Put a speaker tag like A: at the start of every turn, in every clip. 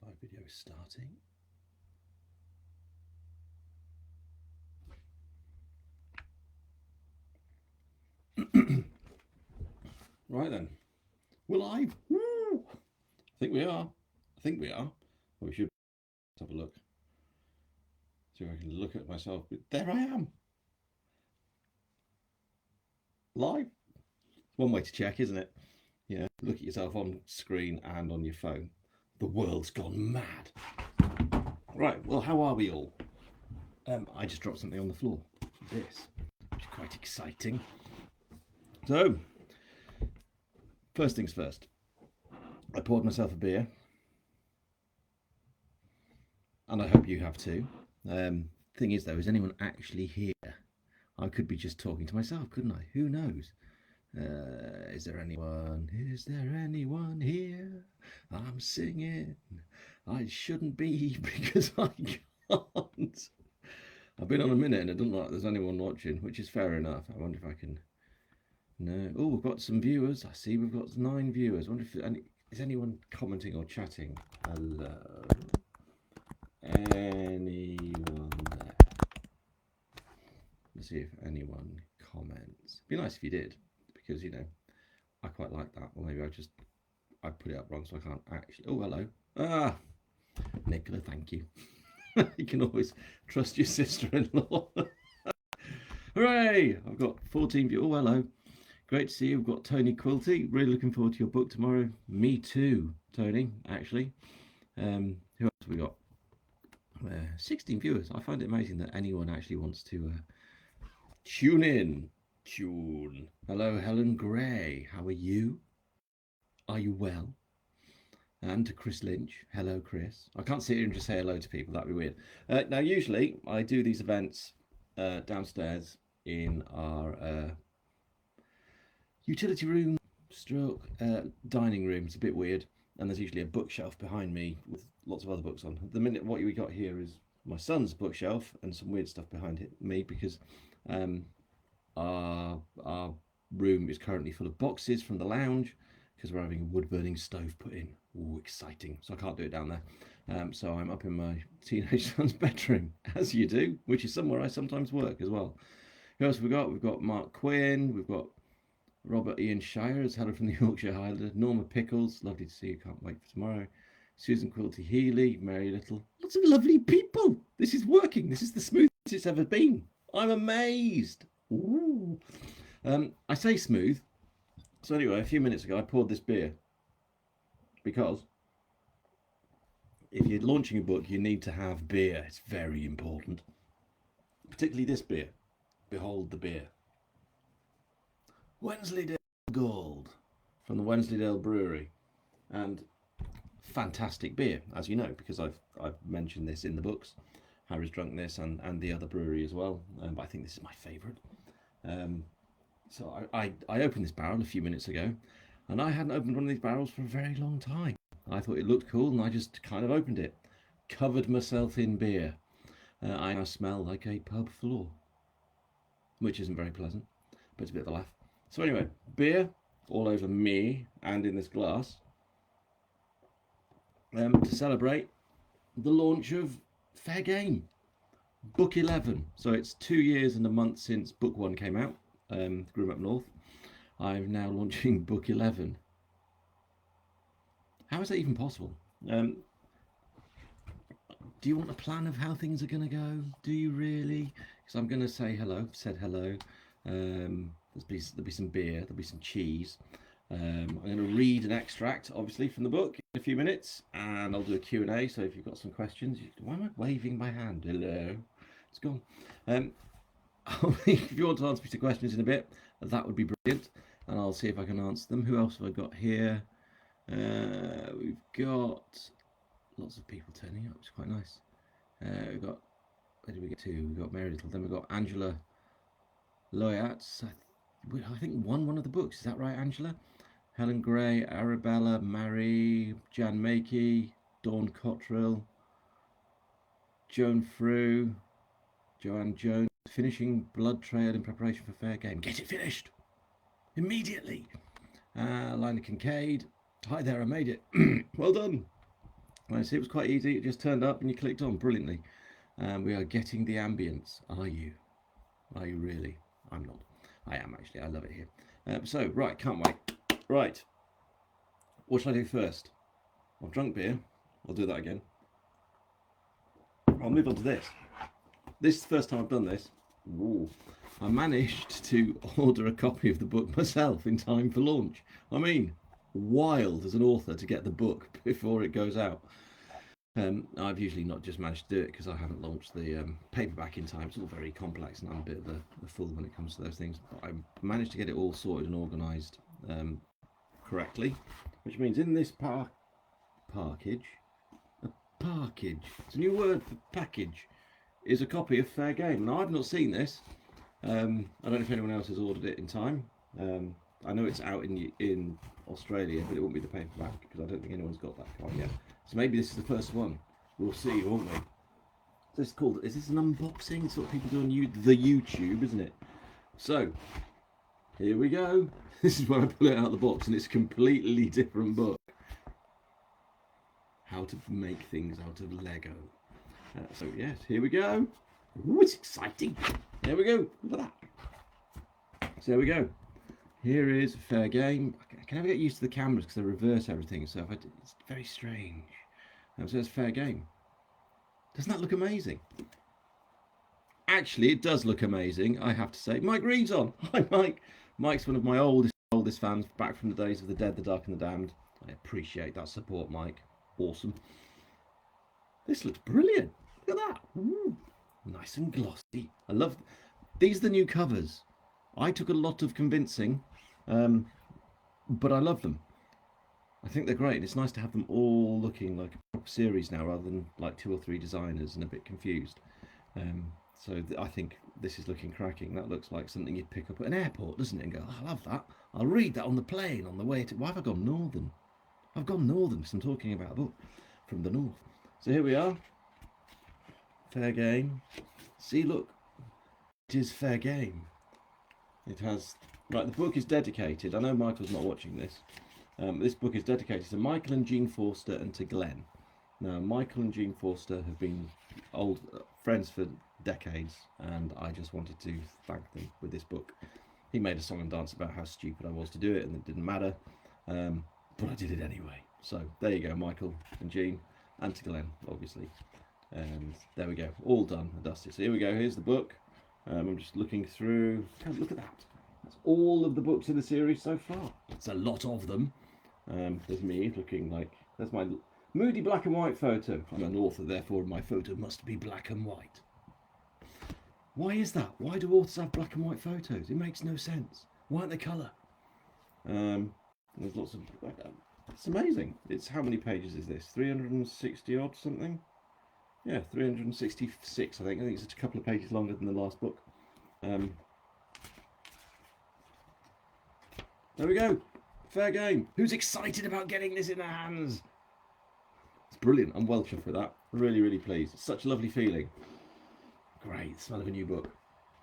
A: Live video is starting. Right then, we're live. Woo! I think we are. Well, we should have a look. See if I can look at myself. But there I am. Live. One way to check, isn't it? Yeah, look at yourself on screen and on your phone. The world's gone mad. Right, well, how are we all? I just dropped something on the floor. This, which is quite exciting. So, first things first. I poured myself a beer. And I hope you have too. Thing is though, is anyone actually here? I could be just talking to myself, couldn't I? Who knows? Is there anyone? Is there anyone here? I'm singing. I shouldn't be because I can't. I've been on a minute and it doesn't look like there's anyone watching, which is fair enough. I wonder if I can... No. Oh, we've got some viewers. I see we've got 9 viewers. I wonder if is anyone commenting or chatting? Hello. Anyone there? Let's see if anyone comments. It'd be nice if you did, because you know I quite like that. Or maybe I put it up wrong, so I can't actually. Oh, hello. Ah, Nicola, thank you. You can always trust your sister-in-law. Hooray! I've got 14 viewers. Oh, hello. Great to see you. We've got Tony Quilty. Really looking forward to your book tomorrow. Me too, Tony. Actually, who else have we got? 16 viewers. I find it amazing that anyone actually wants to tune in. Hello, Helen Gray. How are you? Are you well? And to Chris Lynch. Hello, Chris. I can't sit here and just say hello to people. That'd be weird. Now, usually I do these events downstairs in our utility room stroke dining room. It's a bit weird. And there's usually a bookshelf behind me with lots of other books on. At the minute, what we got here is my son's bookshelf and some weird stuff behind me because our room is currently full of boxes from the lounge because we're having a wood-burning stove put in. Ooh, exciting. So I can't do it down there. So I'm up in my teenage son's bedroom, as you do, which is somewhere I sometimes work as well. Who else have we got? We've got Mark Quinn. We've got Robert Ian Shire, as hello from the Yorkshire Highlander. Norma Pickles, lovely to see you, can't wait for tomorrow. Susan Quilty Healy, Mary Little. Lots of lovely people. This is working. This is the smoothest it's ever been. I'm amazed. Ooh. I say smooth. So anyway, a few minutes ago I poured this beer because if you're launching a book, you need to have beer. It's very important. Particularly this beer. Behold the beer. Wensleydale Gold from the Wensleydale Brewery, and fantastic beer, as you know, because I've mentioned this in the books. Harry's drunk this and the other brewery as well, but I think this is my favourite. So I opened this barrel a few minutes ago, and I hadn't opened one of these barrels for a very long time. I thought it looked cool, and I just kind of opened it, covered myself in beer. I now smell like a pub floor, which isn't very pleasant, but it's a bit of a laugh. So anyway, beer all over me and in this glass to celebrate the launch of Fair Game, Book 11. So it's 2 years and a month since Book 1 came out, Grimm Up North. I'm now launching Book 11. How is that even possible? Do you want a plan of how things are going to go? Do you really? Because I'm going to say hello. I've said hello. There'll be some beer, there'll be some cheese. I'm going to read an extract, obviously, from the book in a few minutes, and I'll do a Q&A, so if you've got some questions... Why am I waving my hand? Hello. It's gone. If you want to answer me some questions in a bit, that would be brilliant, and I'll see if I can answer them. Who else have I got here? We've got lots of people turning up, it's quite nice. We've got... Where did we get to? We've got Mary Little, then we've got Angela Loyatz. I think won one of the books. Is that right, Angela? Helen Gray, Arabella, Mary, Jan Makey, Dawn Cottrell, Joan Frew, Joanne Jones, finishing Blood Trail in preparation for Fair Game. Get it finished immediately. Lina Kincaid. Hi there, I made it. Well done. I see it was quite easy. It just turned up and you clicked on brilliantly. We are getting the ambience. Are you? Are you really? I'm not. I am actually. I love it here. So, right, can't wait. Right. What shall I do first? I've drunk beer. I'll do that again. I'll move on to this. This is the first time I've done this. Ooh. I managed to order a copy of the book myself in time for launch. I mean, wild as an author to get the book before it goes out. I've usually not just managed to do it because I haven't launched the paperback in time. It's all very complex and I'm a bit of a fool when it comes to those things. But I managed to get it all sorted and organised correctly, which means in this parkage, it's a new word for package, is a copy of Fair Game. Now, I've not seen this. I don't know if anyone else has ordered it in time. I know it's out in Australia, but it won't be the paperback because I don't think anyone's got that quite yet. So maybe this is the first one. We'll see, won't we? Is this an unboxing? It's what people do on the YouTube, isn't it? So, here we go. This is when I pull it out of the box and it's a completely different book. How to make things out of Lego. So yes, here we go. Ooh, it's exciting. There we go. Look at that. So there we go. Here is Fair Game. I can never get used to the cameras because they reverse everything, so it's very strange. So there's Fair Game. Doesn't that look amazing? Actually, it does look amazing, I have to say. Mike Reed's on. Hi, Mike. Mike's one of my oldest fans, back from the days of The Dead, the Dark and the Damned. I appreciate that support, Mike. Awesome. This looks brilliant. Look at that. Ooh, nice and glossy. I love these are the new covers. I took a lot of convincing, but I love them. I think they're great. It's nice to have them all looking like a proper series now rather than like 2 or 3 designers and a bit confused. So I think this is looking cracking. That looks like something you'd pick up at an airport, doesn't it? And go, oh, I love that. I'll read that on the plane on the way to... Why have I gone northern? I've gone northern because I'm talking about a book from the north. So here we are. Fair Game. See, look. It is Fair Game. It has... Right, the book is dedicated. I know Michael's not watching this. This book is dedicated to Michael and Jean Forster and to Glenn. Now, Michael and Jean Forster have been old friends for decades, and I just wanted to thank them with this book. He made a song and dance about how stupid I was to do it, and it didn't matter, but I did it anyway. So there you go, Michael and Jean, and to Glenn, obviously. And there we go, all done and dusted. So here we go, here's the book. I'm just looking through. God, look at that. That's all of the books in the series so far. It's a lot of them. There's me looking like... There's my moody black and white photo. I'm an author, therefore my photo must be black and white. Why is that? Why do authors have black and white photos? It makes no sense. Why aren't they colour? There's lots of... It's amazing. It's... How many pages is this? 360 odd something? Yeah, 366 I think. I think it's a couple of pages longer than the last book. There we go. Fair Game. Who's excited about getting this in their hands? It's brilliant. I'm well chuffed with that. Really, really pleased. It's such a lovely feeling. Great. Smell of a new book.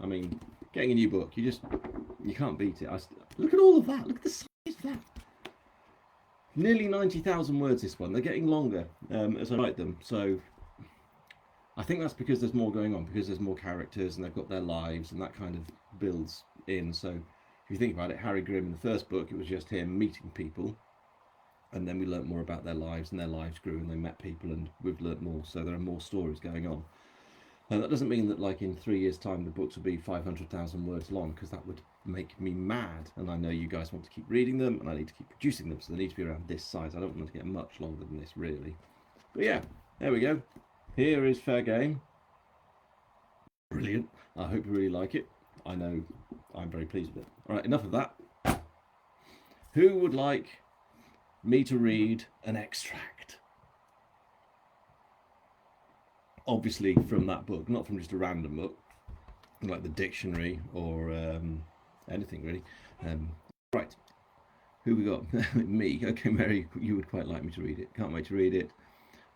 A: I mean, getting a new book, you can't beat it. Look at all of that. Look at the size of that. Nearly 90,000 words, this one. They're getting longer as I write them. So I think that's because there's more going on, because there's more characters and they've got their lives and that kind of builds in. So if you think about it, Harry Grimm in the first book, it was just him meeting people, and then we learnt more about their lives, and their lives grew and they met people, and we've learnt more, so there are more stories going on. And that doesn't mean that like in 3 years time the books will be 500,000 words long, because that would make me mad, and I know you guys want to keep reading them and I need to keep producing them, so they need to be around this size. I don't want them to get much longer than this really. But yeah, there we go. Here is Fair Game. Brilliant. I hope you really like it. I know I'm very pleased with it. Alright, enough of that. Who would like me to read an extract? Obviously from that book, not from just a random book, like the dictionary or anything really. Right, who we got? Me. Okay, Mary, you would quite like me to read it. Can't wait to read it.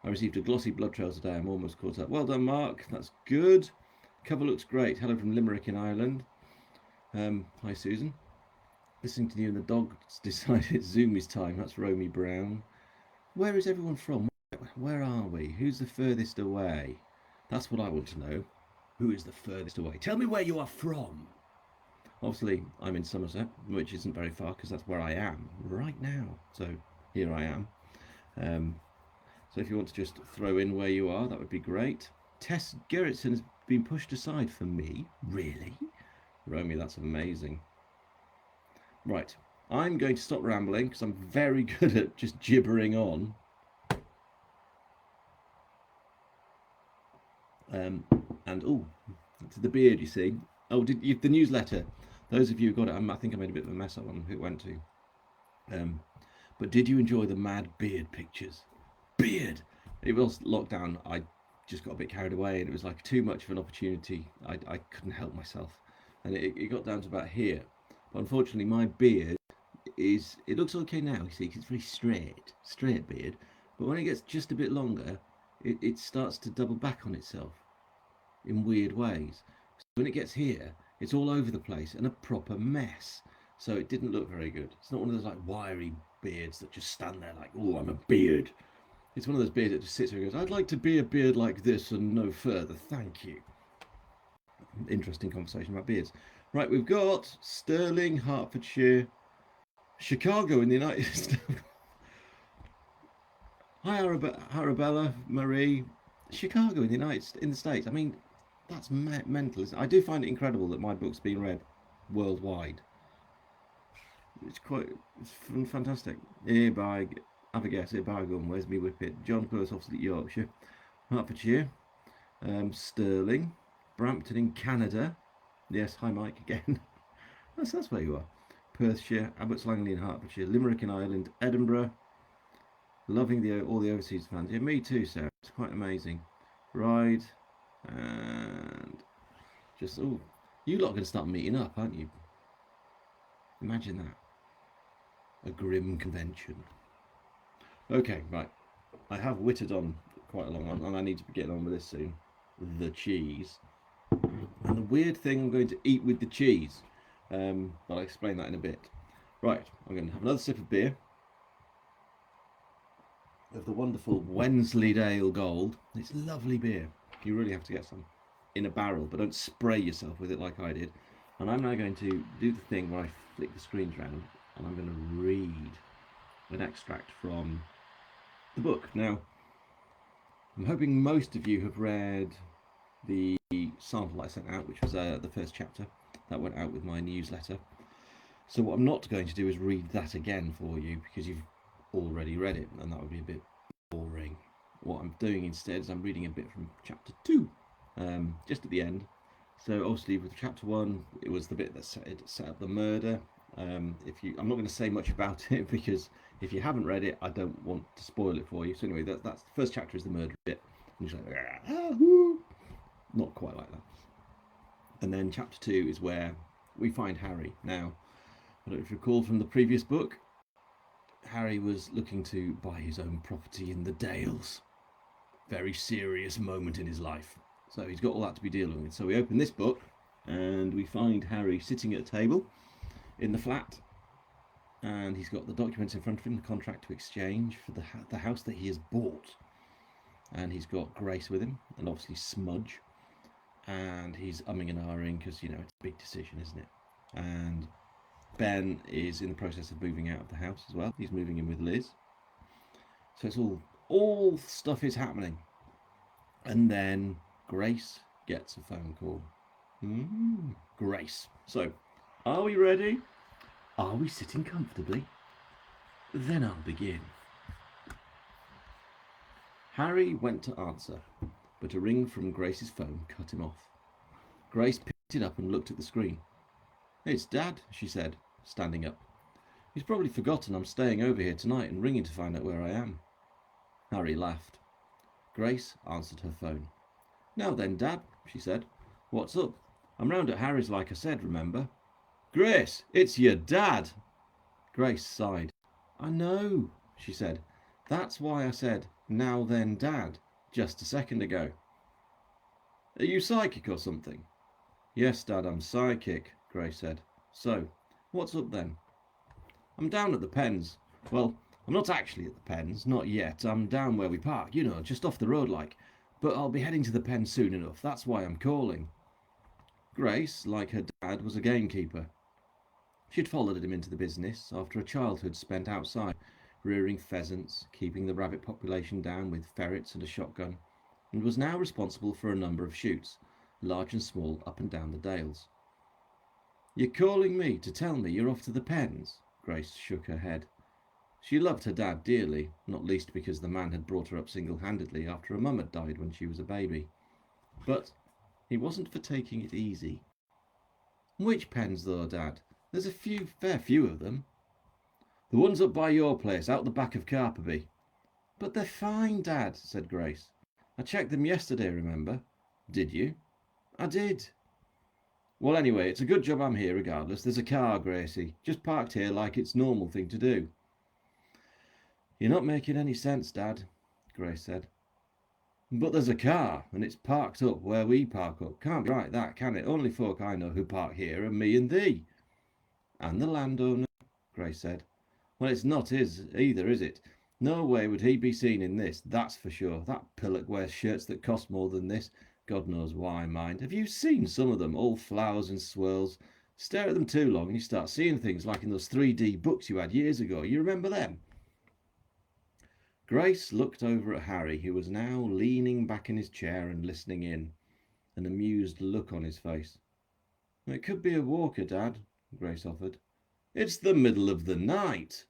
A: I received a glossy blood trail today. I'm almost caught up. Well done, Mark. That's good. Cover looks great. Hello from Limerick in Ireland. Hi, Susan. Listening to you and the dogs decided Zoom is time. That's Romy Brown. Where is everyone from? Where are we? Who's the furthest away? That's what I want to know. Who is the furthest away? Tell me where you are from. Obviously, I'm in Somerset, which isn't very far because that's where I am right now. So here I am. So if you want to just throw in where you are, that would be great. Tess Gerritsen has been pushed aside for me. Really? Romy, that's amazing. Right, I'm going to stop rambling because I'm very good at just gibbering on. And oh, it's the beard, you see. Oh, the newsletter? Those of you who got it, I think I made a bit of a mess up on who it went to. But did you enjoy the mad beard pictures? Beard! It was lockdown. I just got a bit carried away, and it was like too much of an opportunity. I couldn't help myself, and it got down to about here. But unfortunately, my beard it looks okay now. You see, 'cause it's very straight beard. But when it gets just a bit longer, it starts to double back on itself in weird ways. So when it gets here, it's all over the place and a proper mess. So it didn't look very good. It's not one of those like wiry beards that just stand there like, oh, I'm a beard. It's one of those beards that just sits there and goes, I'd like to be a beard like this and no further, thank you. Interesting conversation about beards. Right, we've got Stirling, Hertfordshire, Chicago in the United States. Hi, Arabella, Marie. Chicago in the States. I mean, that's mental. Isn't it? I do find it incredible that my book's been read worldwide. It's fantastic. Here by, have a guess, here by Gun, where's me whippet? John Perth, obviously Yorkshire, Hertfordshire, Stirling, Brampton in Canada. Yes, hi Mike again. that's where you are. Perthshire, Abbots Langley in Hertfordshire, Limerick in Ireland, Edinburgh. Loving all the overseas fans. Yeah, me too, Sarah. It's quite amazing. Ride and just you lot are going to start meeting up, aren't you? Imagine that. A Grimm convention. Okay, right. I have wittered on quite a long one, and I need to be getting on with this soon. The cheese. And the weird thing I'm going to eat with the cheese. But I'll explain that in a bit. Right, I'm going to have another sip of beer. Of the wonderful Wensleydale Gold. It's lovely beer. You really have to get some in a barrel, but don't spray yourself with it like I did. And I'm now going to do the thing where I flick the screens around and I'm going to read an extract from the book. Now, I'm hoping most of you have read the sample I sent out, which was the first chapter that went out with my newsletter. So what I'm not going to do is read that again for you because you've already read it and that would be a bit boring. What I'm doing instead is I'm reading a bit from chapter 2, just at the end. So obviously with chapter 1 it was the bit that set up the murder. I'm not going to say much about it because if you haven't read it I don't want to spoil it for you. So anyway, that's the first chapter is the murder bit. And you're like, not quite like that. And then chapter 2 is where we find Harry. Now, I don't know if you recall from the previous book, Harry was looking to buy his own property in the Dales. Very serious moment in his life. So he's got all that to be dealing with. So we open this book and we find Harry sitting at a table in the flat. And he's got the documents in front of him, the contract to exchange for the house that he has bought. And he's got Grace with him, and obviously Smudge. And he's umming and ahhing because, you know, it's a big decision, isn't it? And Ben is in the process of moving out of the house as well. He's moving in with Liz. So it's all stuff is happening. And then Grace gets a phone call. Grace. So, are we ready? Are we sitting comfortably? Then I'll begin. Harry went to answer, but a ring from Grace's phone cut him off. Grace picked it up and looked at the screen. It's Dad, she said, standing up. He's probably forgotten I'm staying over here tonight and ringing to find out where I am. Harry laughed. Grace answered her phone. Now then, Dad, she said. What's up? I'm round at Harry's like I said, remember? Grace, it's your dad. Grace sighed. I know, she said. That's why I said, now then, Dad, just a second ago. Are you psychic or something? Yes, Dad, I'm psychic, Grace said. So, what's up then? I'm down at the pens. Well, I'm not actually at the pens, not yet. I'm down where we park, you know, just off the road like. But I'll be heading to the pen soon enough. That's why I'm calling." Grace, like her dad, was a gamekeeper. She'd followed him into the business after a childhood spent outside, rearing pheasants, keeping the rabbit population down with ferrets and a shotgun, and was now responsible for a number of shoots, large and small, up and down the dales. "You're calling me to tell me you're off to the pens?" Grace shook her head. She loved her dad dearly, not least because the man had brought her up single-handedly after her mum had died when she was a baby. But he wasn't for taking it easy. "Which pens, though, Dad? There's a fair few of them." "The ones up by your place, out the back of Carperby." "But they're fine, Dad," said Grace. "I checked them yesterday, remember?" "Did you?" "I did." "Well, anyway, it's a good job I'm here regardless. There's a car, Gracie, just parked here like it's a normal thing to do." "You're not making any sense, Dad," Grace said. "But there's a car, and it's parked up where we park up. Can't be right, that, can it? Only folk I know who park here are me and thee." "And the landowner," Grace said. "Well, it's not his either, is it? No way would he be seen in this, that's for sure. That pillock wears shirts that cost more than this. God knows why, mind. Have you seen some of them, all flowers and swirls? Stare at them too long and you start seeing things like in those 3D books you had years ago. You remember them?" Grace looked over at Harry, who was now leaning back in his chair and listening in, an amused look on his face. "It could be a walker, Dad," Grace offered. "It's the middle of the night."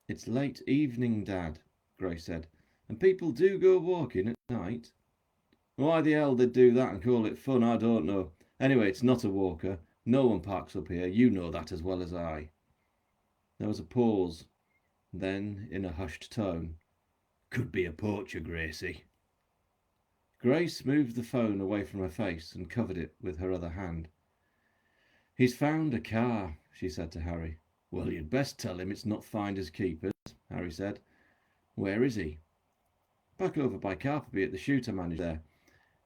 A: "It's late evening, Dad," Grace said, "and people do go walking at night." "Why the hell they'd do that and call it fun, I don't know. Anyway, it's not a walker. No one parks up here. You know that as well as I." There was a pause. Then, in a hushed tone, "Could be a poacher, Gracie." Grace moved the phone away from her face and covered it with her other hand. "He's found a car," she said to Harry. "Well, you'd best tell him it's not finders keepers," Harry said. "Where is he?" "Back over by Carperby at the shoot I managed there.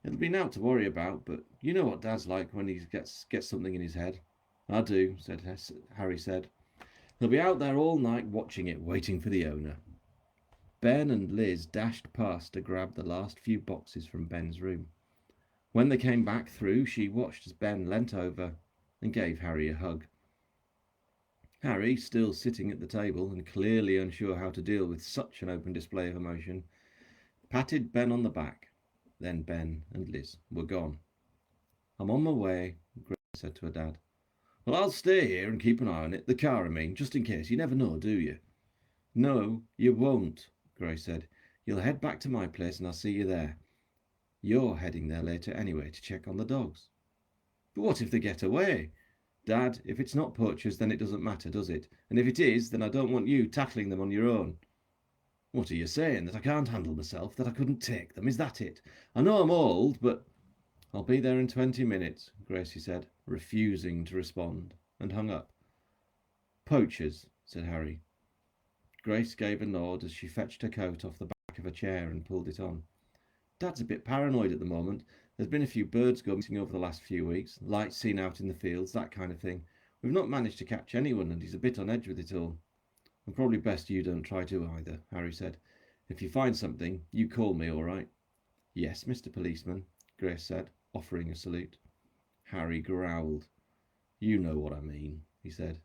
A: It'll be naught to worry about, but you know what Dad's like when he gets something in his head." "I do," Harry said. "He'll be out there all night watching it, waiting for the owner." Ben and Liz dashed past to grab the last few boxes from Ben's room. When they came back through, she watched as Ben leant over and gave Harry a hug. Harry, still sitting at the table and clearly unsure how to deal with such an open display of emotion, patted Ben on the back. Then Ben and Liz were gone. "I'm on my way," Grace said to her dad. "Well, I'll stay here and keep an eye on it, the car I mean, just in case. You never know, do you?" "No, you won't," Grace said. "You'll head back to my place and I'll see you there. You're heading there later anyway to check on the dogs." "But what if they get away?" "Dad, if it's not poachers, then it doesn't matter, does it? And if it is, then I don't want you tackling them on your own." "What are you saying? That I can't handle myself? That I couldn't take them? Is that it? I know I'm old, but—" "I'll be there in 20 minutes, Gracie said, refusing to respond, and hung up. "Poachers," said Harry. Grace gave a nod as she fetched her coat off the back of a chair and pulled it on. "Dad's a bit paranoid at the moment. There's been a few birds go missing over the last few weeks, lights seen out in the fields, that kind of thing. We've not managed to catch anyone, and he's a bit on edge with it all." "And probably best you don't try to either," Harry said. "If you find something, you call me, all right?" "Yes, Mr. Policeman," Grace said, offering a salute. Harry growled. "You know what I mean," he said.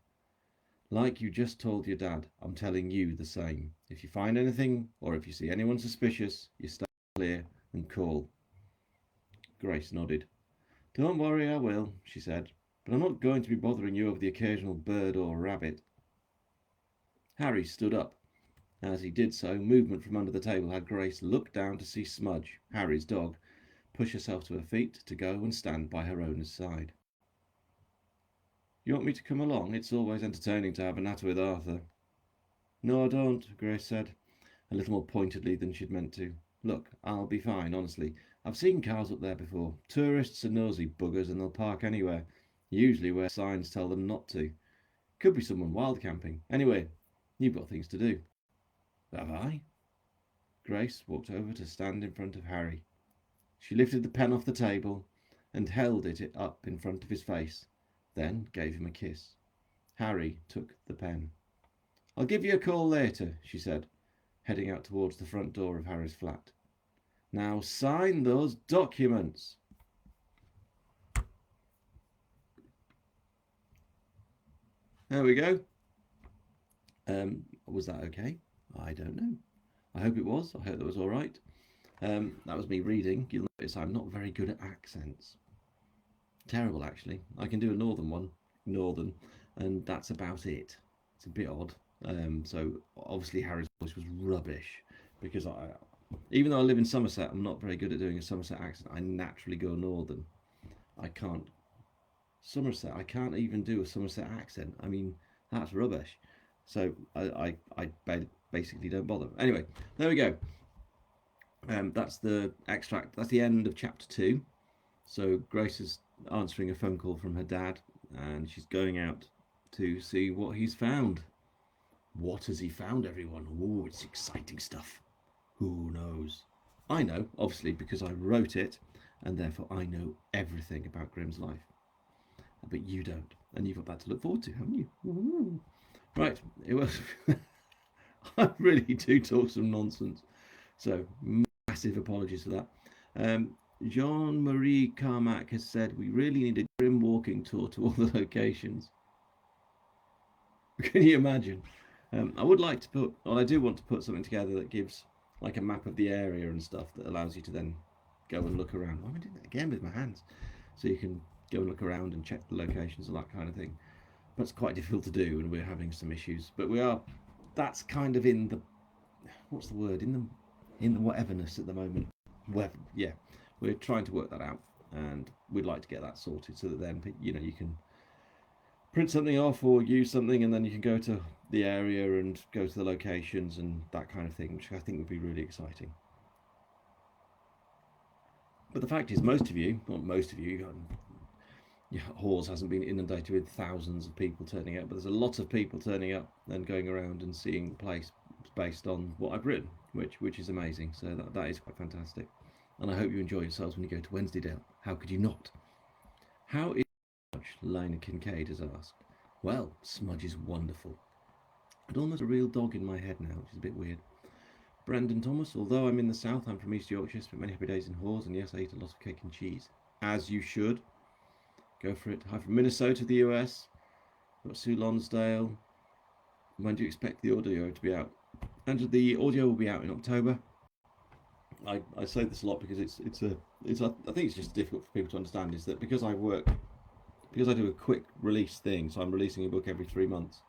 A: "Like you just told your dad, I'm telling you the same. If you find anything, or if you see anyone suspicious, you stay clear and call." Grace nodded. "Don't worry, I will," she said. "But I'm not going to be bothering you over the occasional bird or rabbit." Harry stood up. As he did so, movement from under the table had Grace look down to see Smudge, Harry's dog, push herself to her feet to go and stand by her owner's side. "You want me to come along? It's always entertaining to have a natter with Arthur." "No, I don't," Grace said, a little more pointedly than she'd meant to. "Look, I'll be fine, honestly. I've seen cars up there before. Tourists are nosy buggers and they'll park anywhere, usually where signs tell them not to. Could be someone wild camping. Anyway, you've got things to do." "Have I?" Grace walked over to stand in front of Harry. She lifted the pen off the table and held it up in front of his face, then gave him a kiss. Harry took the pen. I'll give you a call later, she said, heading out towards the front door of Harry's flat. Now sign those documents. There we go. Was that okay? I don't know. I hope it was. I hope that was all right. That was me reading. You'll notice I'm not very good at accents. Terrible, actually. I can do a northern one, and that's about it. It's a bit odd. So obviously Harry's voice was rubbish because even though I live in Somerset, I'm not very good at doing a Somerset accent. I naturally go northern. I can't Somerset. I can't even do a Somerset accent. I mean, that's rubbish. So I basically don't bother. Anyway, there we go. That's the extract. That's the end of chapter 2. So Grace is answering a phone call from her dad, and she's going out to see what he's found. What has he found, everyone? Oh, it's exciting stuff. Who knows? I know, obviously, because I wrote it, and therefore I know everything about Grimm's life. But you don't, and you've got that to look forward to, haven't you? Ooh. Right, it was. I really do talk some nonsense, so massive apologies for that. Jean-Marie Carmack has said we really need a Grimm walking tour to all the locations. Can you imagine? I would like to put, well, I do want to put something together that gives like a map of the area and stuff that allows you to then go and look around. Why am I doing that again with my hands? So you can go and look around and check the locations and that kind of thing. But it's quite difficult to do, and we're having some issues. But we are. That's kind of in the, what's the word? In the whateverness at the moment. Yeah, we're trying to work that out, and we'd like to get that sorted so that then you can print something off or use something, and then you can go to the area and go to the locations and that kind of thing, which I think would be really exciting. But the fact is, most of you, Hawes hasn't been inundated with thousands of people turning up, but there's a lot of people turning up and going around and seeing the place based on what I've written, which is amazing. So that is quite fantastic. And I hope you enjoy yourselves when you go to Wensleydale. How could you not? How is Smudge? Lina Kincaid has asked. Well, Smudge is wonderful. I'd almost a real dog in my head now, which is a bit weird. Brendan Thomas, although I'm in the south, I'm from East Yorkshire, spent many happy days in Hawes, and yes, I eat a lot of cake and cheese. As you should. Go for it. Hi from Minnesota, the US. Got Sue Lonsdale. When do you expect the audio to be out? And the audio will be out in October. I say this a lot because it's I think it's just difficult for people to understand, is that because I do a quick release thing, so I'm releasing a book every 3 months.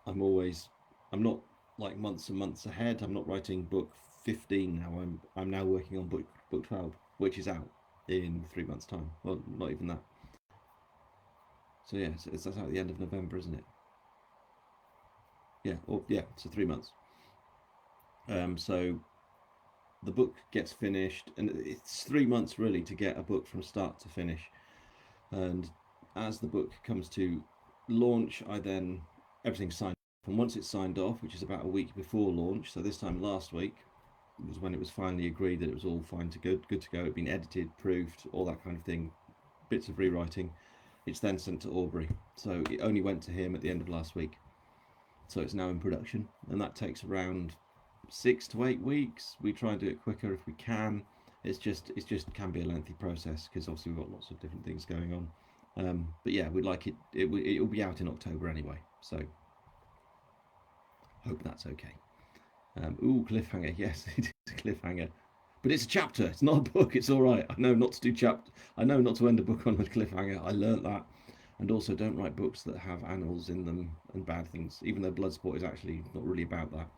A: I'm not like months and months ahead. I'm not writing book 15 now. I'm now working on book 12, which is out in 3 months' time. Well, not even that. So yeah, that's out at the end of November, isn't it? Yeah, so 3 months. So the book gets finished, and it's 3 months really to get a book from start to finish. And as the book comes to launch, everything's signed off. And once it's signed off, which is about a week before launch, so this time last week was when it was finally agreed that it was all fine to good to go. It'd been edited, proofed, all that kind of thing, bits of rewriting. It's then sent to Aubrey. So it only went to him at the end of last week. So it's now in production, and that takes around 6 to 8 weeks. We try and do it quicker if we can. It's just can be a lengthy process because obviously we've got lots of different things going on. But yeah, we'd like it will be out in October anyway. So hope that's okay. Ooh, cliffhanger. Yes, it is a cliffhanger. But it's a chapter. It's not a book. It's all right. I know not to do I know not to end a book on a cliffhanger. I learnt that. And also, don't write books that have animals in them and bad things. Even though Bloodsport is actually not really about that.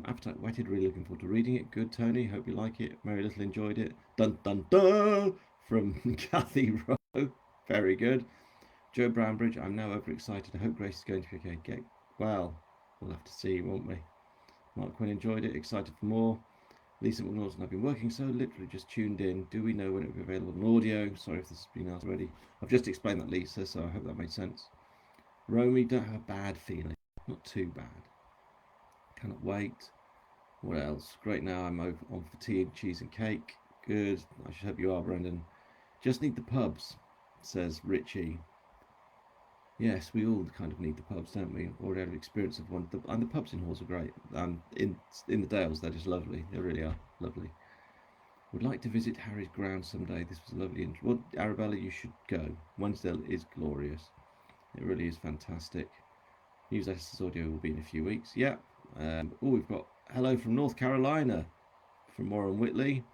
A: Appetite Whetted. Really looking forward to reading it. Good, Tony. Hope you like it. Mary Little enjoyed it. Dun dun dun from Kathy Rowe. Very good. Joe Brownbridge. I'm now overexcited. I hope Grace is going to be okay. Well, we'll have to see, won't we? Mark Quinn enjoyed it. Excited for more. Lisa McNaughton, I've been working so literally just tuned in. Do we know when it will be available on audio? Sorry if this has been asked already. I've just explained that, Lisa, so I hope that made sense. Romy, don't have a bad feeling. Not too bad. Cannot wait. What else? Great now, I'm over on for tea and cheese and cake. Good. I should hope you are, Brendan. Just need the pubs, says Richie. Yes, we all kind of need the pubs, don't we? Already had experience of one, and the pubs in Hawes are great. And in the Dales, they're just lovely. They really are lovely. Would like to visit Harry's grounds someday. This was lovely. Well, Arabella, you should go. Wednesdale is glorious. It really is fantastic. News Lester's audio will be in a few weeks. Yeah. Oh, we've got hello from North Carolina, from Warren Whitley.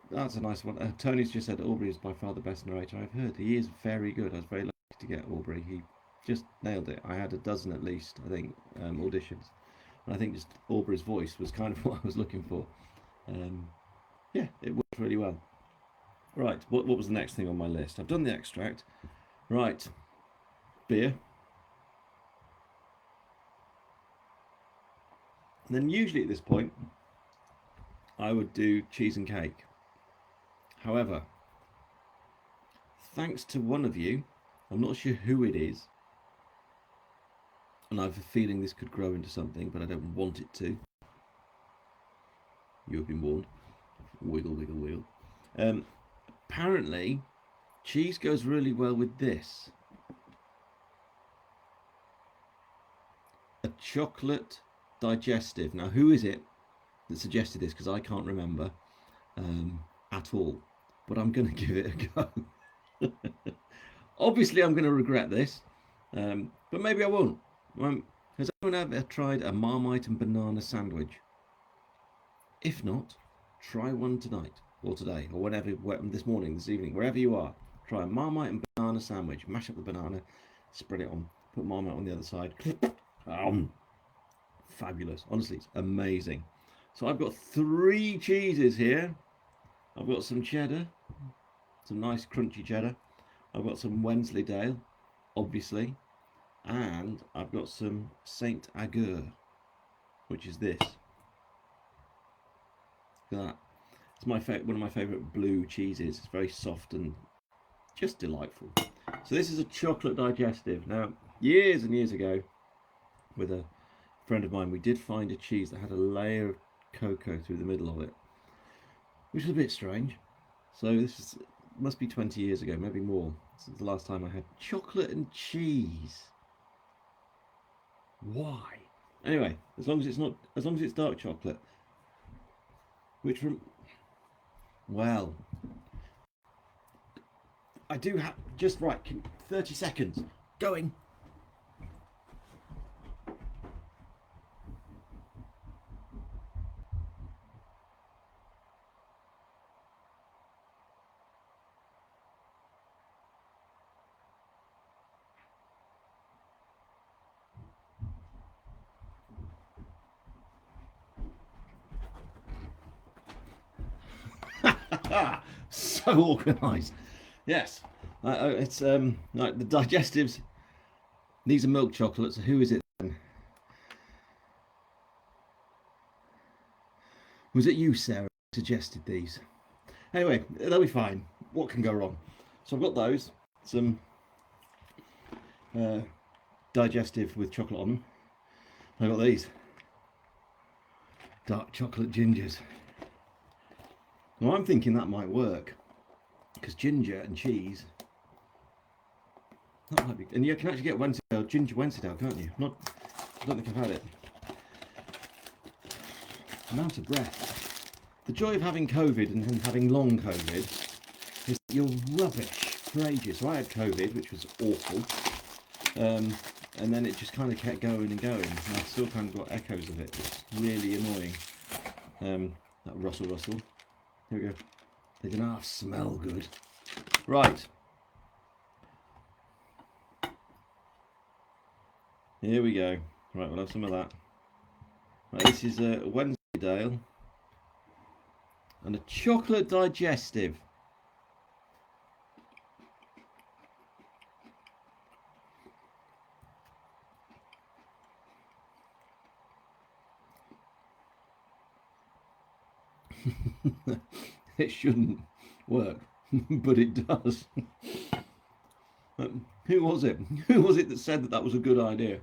A: That's a nice one. Tony's just said Aubrey is by far the best narrator I've heard. He is very good. I was very lucky to get Aubrey. He just nailed it. I had a dozen at least, I think, auditions. And I think just Aubrey's voice was kind of what I was looking for. Yeah, it worked really well. Right, what was the next thing on my list? I've done the extract. Right, beer. And then usually at this point, I would do cheese and cake. However, thanks to one of you, I'm not sure who it is, and I have a feeling this could grow into something, but I don't want it to. You have been warned. Wiggle, wiggle, wiggle. Apparently, cheese goes really well with this. A chocolate digestive. Now, who is it that suggested this? Because I can't remember at all. But I'm going to give it a go. Obviously, I'm going to regret this, but maybe I won't. Has anyone ever tried a Marmite and banana sandwich? If not, try one tonight, or today, or whenever, this morning, this evening, wherever you are. Try a Marmite and banana sandwich. Mash up the banana, spread it on, put Marmite on the other side. Fabulous. Honestly, it's amazing. So I've got 3 cheeses here. I've got some cheddar, some nice crunchy cheddar. I've got some Wensleydale, obviously, and I've got some Saint Agur, which is this. Look at that. It's one of my favourite blue cheeses. It's very soft and just delightful. So this is a chocolate digestive. Now, years and years ago, with a friend of mine, we did find a cheese that had a layer of cocoa through the middle of it, which was a bit strange. So this must be 20 years ago, maybe more. This is the last time I had chocolate and cheese. Why? Anyway, as long as it's dark chocolate, which well, I do have just right. 30 seconds going. So organised. Yes, it's like the digestives. These are milk chocolates. Who is it then? Was it you, Sarah, who suggested these? Anyway, they'll be fine. What can go wrong? So I've got those. Some digestive with chocolate on them. I've got these dark chocolate gingers. Well, I'm thinking that might work because ginger and cheese. That might be, and you can actually get Wensleydale, ginger Wensleydale, can't you? I don't think I've had it. I'm out of breath. The joy of having COVID and having long COVID is that you're rubbish for ages. So I had COVID, which was awful, and then it just kind of kept going and going. And I've still kind of got echoes of it. It's really annoying. That rustle. Here we go. They don't half smell good. Right. Here we go. Right, we'll have some of that. Right, this is a Wensleydale and a chocolate digestive. It shouldn't work, but it does. Who was it? Who was it that said that was a good idea?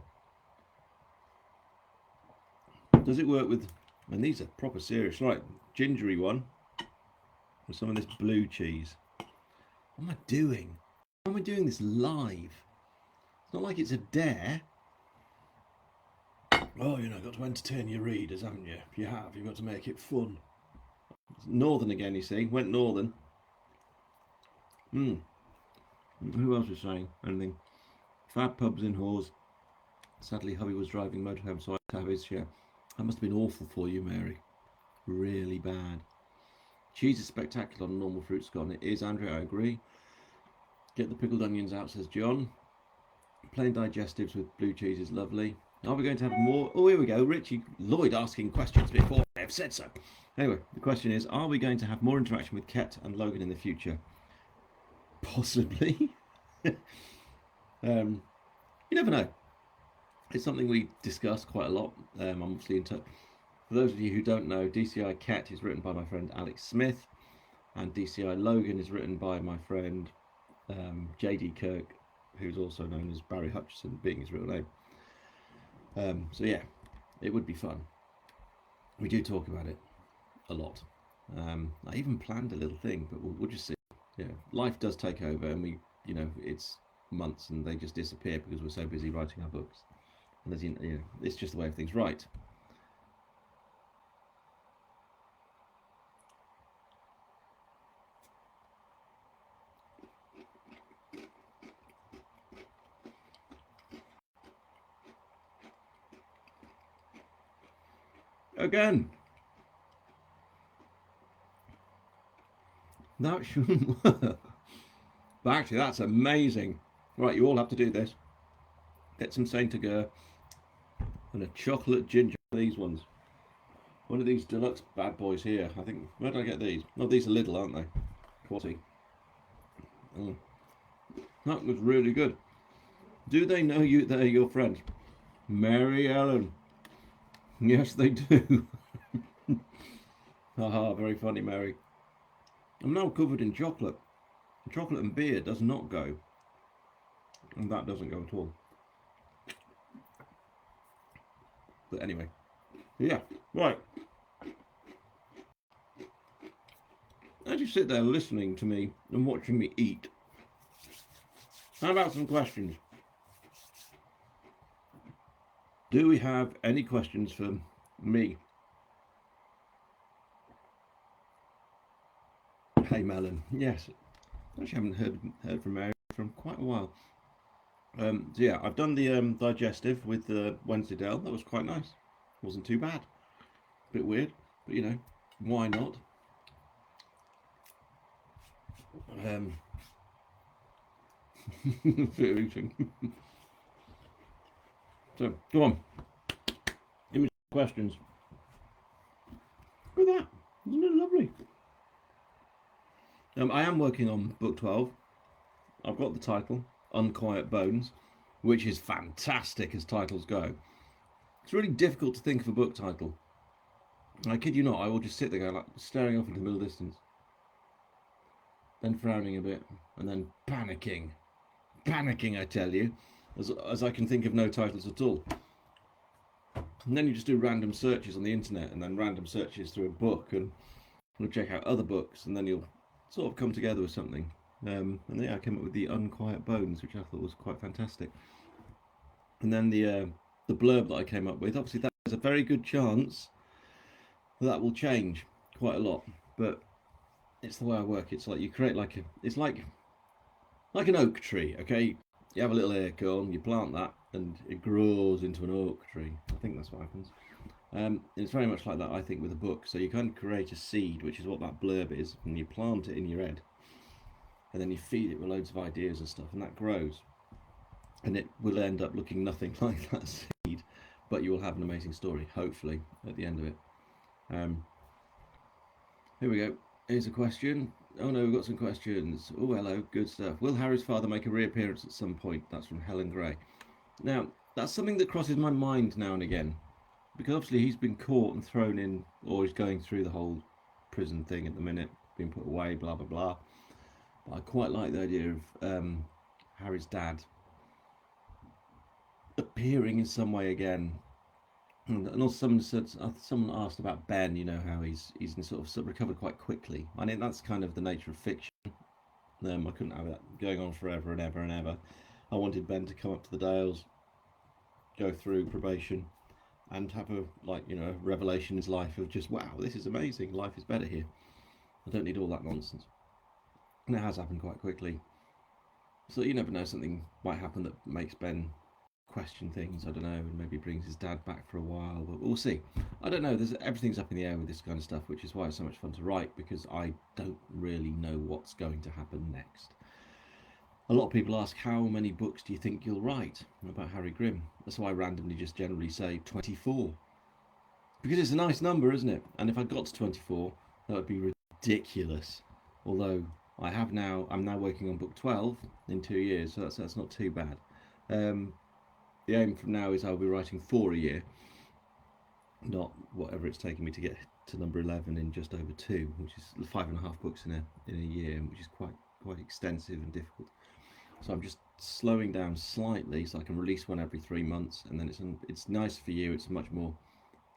A: Does it work with? And these are proper serious, right? Gingery one with some of this blue cheese. What am I doing? Why am I doing this live? It's not like it's a dare. Oh, you know, got to entertain your readers, haven't you? If you have, you've got to make it fun. It's northern again, you see. Went northern. Who else was saying anything? Fab pubs in Hawes. Sadly, hubby was driving motorhome, so I had to have his share. That must have been awful for you, Mary. Really bad. Cheese is spectacular on normal fruit scone. It is, Andrew, I agree. Get the pickled onions out, says John. Plain digestives with blue cheese is lovely. Are we going to have more? Oh, here we go. Richie Lloyd asking questions before I have said so. Anyway, the question is, are we going to have more interaction with Ket and Logan in the future? Possibly. You never know. It's something we discuss quite a lot. I'm obviously in touch. For those of you who don't know, DCI Ket is written by my friend Alex Smith, and DCI Logan is written by my friend JD Kirk, who's also known as Barry Hutchison, being his real name. So yeah, it would be fun. We do talk about it a lot. I even planned a little thing, but we'll just see. Yeah, life does take over, and we, you know, it's months and they just disappear because we're so busy writing our books. And as you know, it's just the way of things. Right. Again. That shouldn't work. But actually, that's amazing. Right, you all have to do this. Get some Saint Agur and a chocolate ginger. These ones. One of these deluxe bad boys here. I think. Where did I get these? Oh, these are little, aren't they? Quality. That was really good. Do they know you? They're your friends. Mary Ellen. Yes, they do. Haha, very funny, Mary. I'm now covered in chocolate. Chocolate and beer does not go. And that doesn't go at all. But anyway. Yeah, right. As you sit there listening to me and watching me eat, how about some questions? Do we have any questions for me? Hey, Melon. Yes. I actually haven't heard from Mary from quite a while. So yeah, I've done the digestive with the Wensleydale. That was quite nice. Wasn't too bad. Bit weird, but you know, why not? Eating. So, go on. Give me some questions. Look at that. Isn't it lovely? I am working on book 12. I've got the title, Unquiet Bones, which is fantastic as titles go. It's really difficult to think of a book title. I kid you not, I will just sit there like staring off into the middle distance, then frowning a bit, and then panicking. Panicking, I tell you, as I can think of no titles at all. And then you just do random searches on the internet, and then random searches through a book, and you'll check out other books, and then you'll sort of come together with something. And yeah, I came up with the Unquiet Bones, which I thought was quite fantastic. And then the blurb that I came up with, obviously there's a very good chance that will change quite a lot, but it's the way I work. It's like you create it's like an oak tree, okay? You have a little acorn, you plant that, and it grows into an oak tree. I think that's what happens. It's very much like that, I think, with a book. So you kind of create a seed, which is what that blurb is, and you plant it in your head, and then you feed it with loads of ideas and stuff, and that grows. And it will end up looking nothing like that seed, but you will have an amazing story, hopefully, at the end of it. Here we go. Here's a question. Oh no, we've got some questions. Oh, hello, good stuff. Will Harry's father make a reappearance at some point? That's from Helen Gray. Now, that's something that crosses my mind now and again, because obviously he's been caught and thrown in, or he's going through the whole prison thing at the minute, being put away, blah blah blah. But I quite like the idea of Harry's dad appearing in some way again. And also someone asked about Ben, you know, how he's sort of recovered quite quickly. I mean, that's kind of the nature of fiction. I couldn't have that going on forever and ever and ever. I wanted Ben to come up to the Dales, go through probation, and have a revelation in his life of just, wow, this is amazing. Life is better here. I don't need all that nonsense. And it has happened quite quickly. So you never know, something might happen that makes Ben question things. I don't know, and maybe brings his dad back for a while, but we'll see. I don't know. Everything's up in the air with this kind of stuff, which is why it's so much fun to write, because I don't really know what's going to happen next. A lot of people ask, how many books do you think you'll write about Harry Grimm? That's why I randomly just generally say 24, because it's a nice number, isn't it? And if I got to 24, that would be ridiculous. Although I'm now working on book 12 in 2 years, so that's not too bad. The aim from now is I'll be writing 4 a year, not whatever it's taken me to get to number 11 in just over 2, which is 5.5 books in a year, which is quite extensive and difficult. So I'm just slowing down slightly so I can release one every 3 months, and then it's nice for you. It's a much more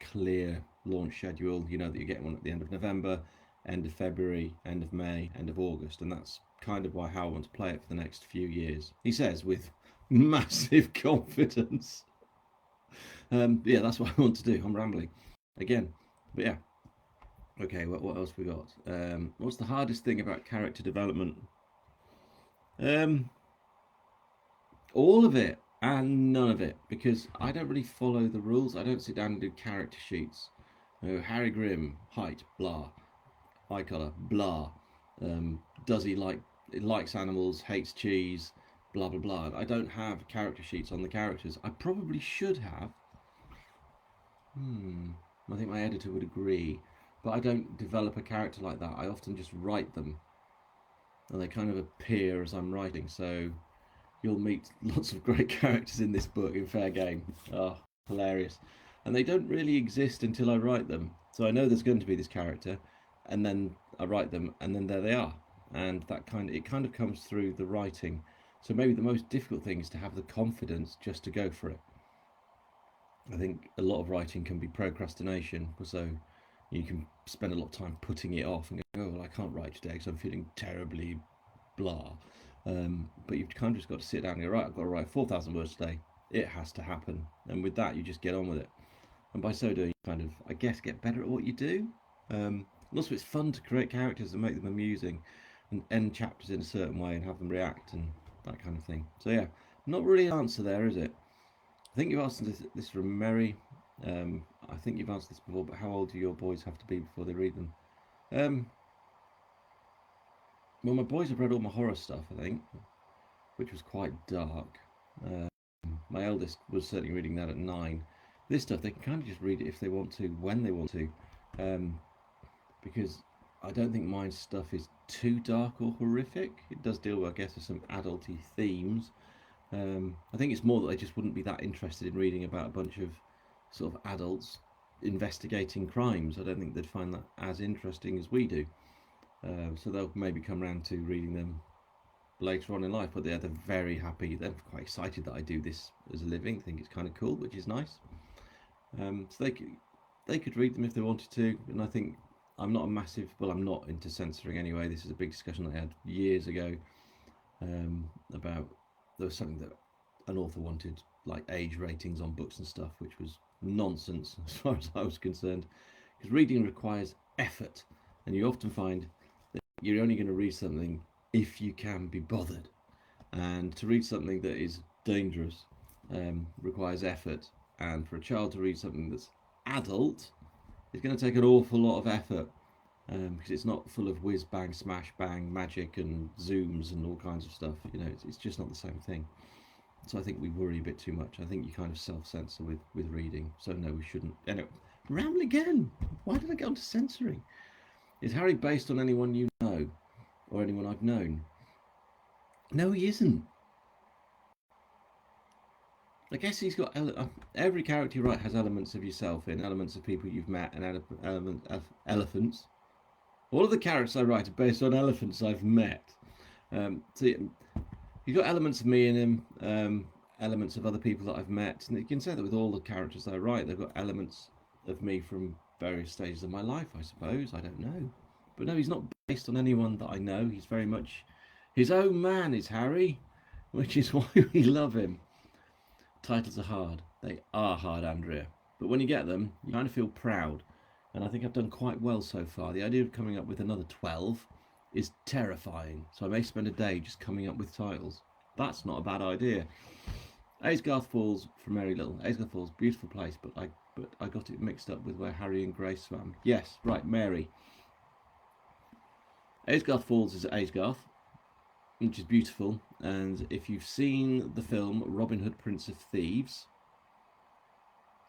A: clear launch schedule. You know that you're getting one at the end of November, end of February, end of May, end of August, and that's kind of how I want to play it for the next few years. He says with massive confidence. Yeah, that's what I want to do. I'm rambling again, but yeah. Okay, what else we got? What's the hardest thing about character development? All of it and none of it, because I don't really follow the rules. I don't sit down and do character sheets. Harry Grimm, height, blah, eye colour, blah. Does he likes animals, hates cheese, blah blah blah. I don't have character sheets on the characters. I probably should have. I think my editor would agree, but I don't develop a character like that. I often just write them, and they kind of appear as I'm writing. So you'll meet lots of great characters in this book, in fair game. Oh, hilarious. And they don't really exist until I write them. So I know there's going to be this character, and then I write them, and then there they are. And it kind of comes through the writing. So maybe the most difficult thing is to have the confidence just to go for it. I think a lot of writing can be procrastination, so you can spend a lot of time putting it off and go, oh, well, I can't write today because I'm feeling terribly blah. But you've kind of just got to sit down and go, right, I've got to write 4,000 words today. It has to happen. And with that, you just get on with it. And by so doing, you kind of, I guess, get better at what you do. And also, it's fun to create characters and make them amusing and end chapters in a certain way and have them react and that kind of thing. So yeah, not really an answer there, is it? I think you've asked this from Mary. I think you've answered this before, but how old do your boys have to be before they read them? Well, my boys have read all my horror stuff, I think, which was quite dark. My eldest was certainly reading that at 9. This stuff, they can kind of just read it if they want to, when they want to, because I don't think my stuff is too dark or horrific. It does deal, I guess, with some adulty themes. I think it's more that they just wouldn't be that interested in reading about a bunch of sort of adults investigating crimes. I don't think they'd find that as interesting as we do. So they'll maybe come around to reading them later on in life, but they're very happy. They're quite excited that I do this as a living. Think it's kind of cool, which is nice. So they could read them if they wanted to, and I think I'm not into censoring anyway. This is a big discussion that I had years ago about there was something that an author wanted, like age ratings on books and stuff, which was nonsense as far as I was concerned, because reading requires effort, and you often find that you're only going to read something if you can be bothered, and to read something that is dangerous requires effort, and for a child to read something that's adult, it's going to take an awful lot of effort, because it's not full of whiz bang smash bang magic and zooms and all kinds of stuff. It's just not the same thing. So I think we worry a bit too much. I think you kind of self-censor with reading, so no, we shouldn't. Anyway, ramble again. Why did I get onto censoring? Is Harry based on anyone you know or anyone I've known? No, he isn't. I guess he's got every character you write has elements of yourself in, elements of people you've met, and element of elephants. All of the characters I write are based on elephants I've met. So you've got elements of me in him, elements of other people that I've met, and you can say that with all the characters that I write. They've got elements of me from various stages of my life, I suppose. I don't know. But no, he's not based on anyone that I know. He's very much his own man, is Harry. which is why we love him. Titles are hard. They are hard, Andrea. But when you get them, you kind of feel proud. And I think I've done quite well so far. The idea of coming up with another 12 is terrifying. So I may spend a day just coming up with titles. That's not a bad idea. Aysgarth Falls from Mary Little. Aysgarth Falls, beautiful place, but I got it mixed up with where Harry and Grace swam. Yes, right, Mary. Aysgarth Falls is at Aysgarth, which is beautiful. And if you've seen the film Robin Hood, Prince of Thieves,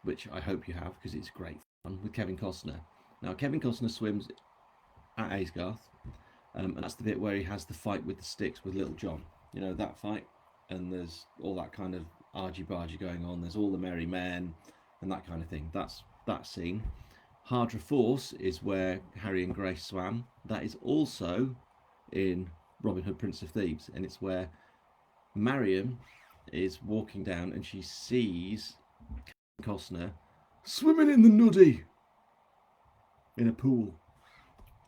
A: which I hope you have because it's great fun, with Kevin Costner. Now, Kevin Costner swims at Aysgarth, and that's the bit where he has the fight with the sticks with Little John. You know, that fight, and there's all that kind of argy-bargy going on. There's all the merry men and that kind of thing. That's that scene. Hardra Force is where Harry and Grace swam. That is also in Robin Hood, Prince of Thieves, and it's where Marion is walking down and she sees Costner swimming in the nuddy in a pool,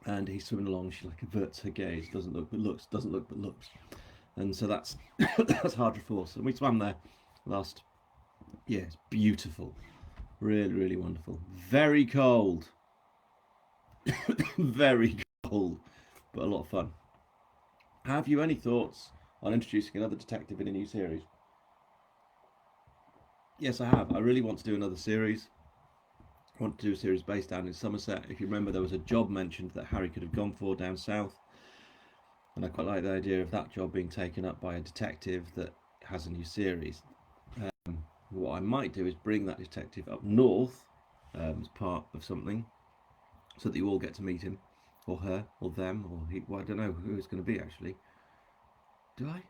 A: and he's swimming along. She like averts her gaze, doesn't look but looks, doesn't look but looks, and so that's that's Hardra Force. And we swam there last year. It's beautiful, really, really wonderful. Very cold, very cold, but a lot of fun. Have you any thoughts on introducing another detective in a new series? Yes, I have. I really want to do another series. I want to do a series based down in Somerset. If you remember, there was a job mentioned that Harry could have gone for down south, and I quite like the idea of that job being taken up by a detective that has a new series. What I might do is bring that detective up north as part of something, so that you all get to meet him, or her, or them, or he. Well, I don't know who it's going to be actually. Do I?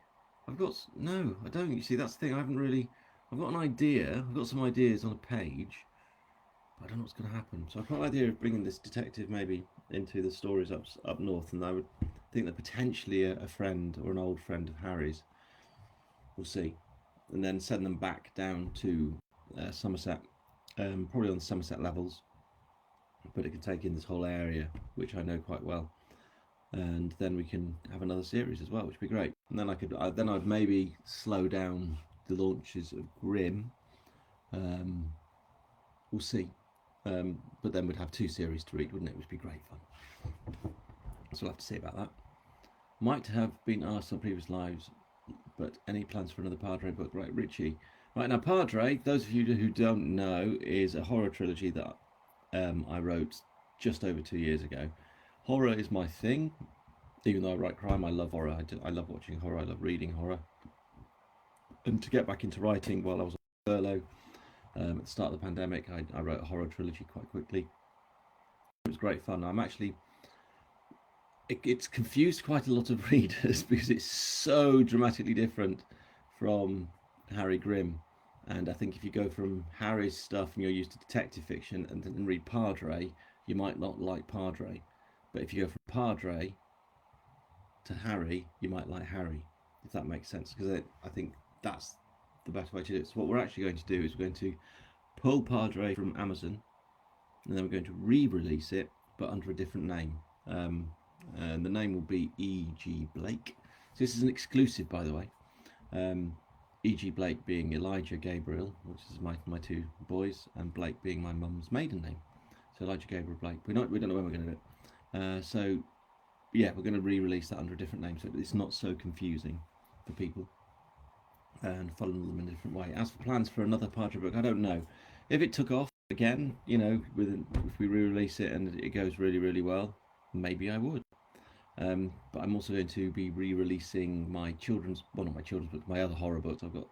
A: No, I don't. You see, that's the thing. I haven't really. I've got an idea. I've got some ideas on a page, but I don't know what's going to happen. So I've got the idea of bringing this detective maybe into the stories up north, and I would think that potentially a friend or an old friend of Harry's. We'll see, and then send them back down to Somerset, probably on the Somerset levels, but it can take in this whole area, which I know quite well, and then we can have another series as well, which would be great. And then I'd maybe slow down the launches of Grimm. We'll see, but then we'd have 2 series to read, wouldn't it? Which would be great fun. So we'll have to see about that. Might have been asked on previous lives, but any plans for another Padre book? Right, Richie. Right, now Padre, those of you who don't know, is a horror trilogy that I wrote just over 2 years ago. Horror is my thing. Even though I write crime, I love horror. I love watching horror. I love reading horror. And to get back into writing while I was on furlough at the start of the pandemic, I wrote a horror trilogy quite quickly. It was great fun. It's confused quite a lot of readers because it's so dramatically different from Harry Grimm. And I think if you go from Harry's stuff and you're used to detective fiction and then read Padre, you might not like Padre. But if you go from Padre to Harry, you might like Harry, if that makes sense. Because I think that's the best way to do it. So what we're actually going to do is we're going to pull Padre from Amazon, and then we're going to re-release it, but under a different name. And the name will be E.G. Blake. So this is an exclusive, by the way. E.G. Blake being Elijah Gabriel, which is my 2 boys, and Blake being my mum's maiden name. So Elijah Gabriel Blake. We don't know when we're going to do it. So yeah, we're going to re-release that under a different name, so it's not so confusing for people and follow them in a different way. As for plans for another Padre book, I don't know. If it took off again, you know, if we re-release it and it goes really, really well, maybe I would. But I'm also going to be re-releasing my children's, well, not my children's books, my other horror books. I've got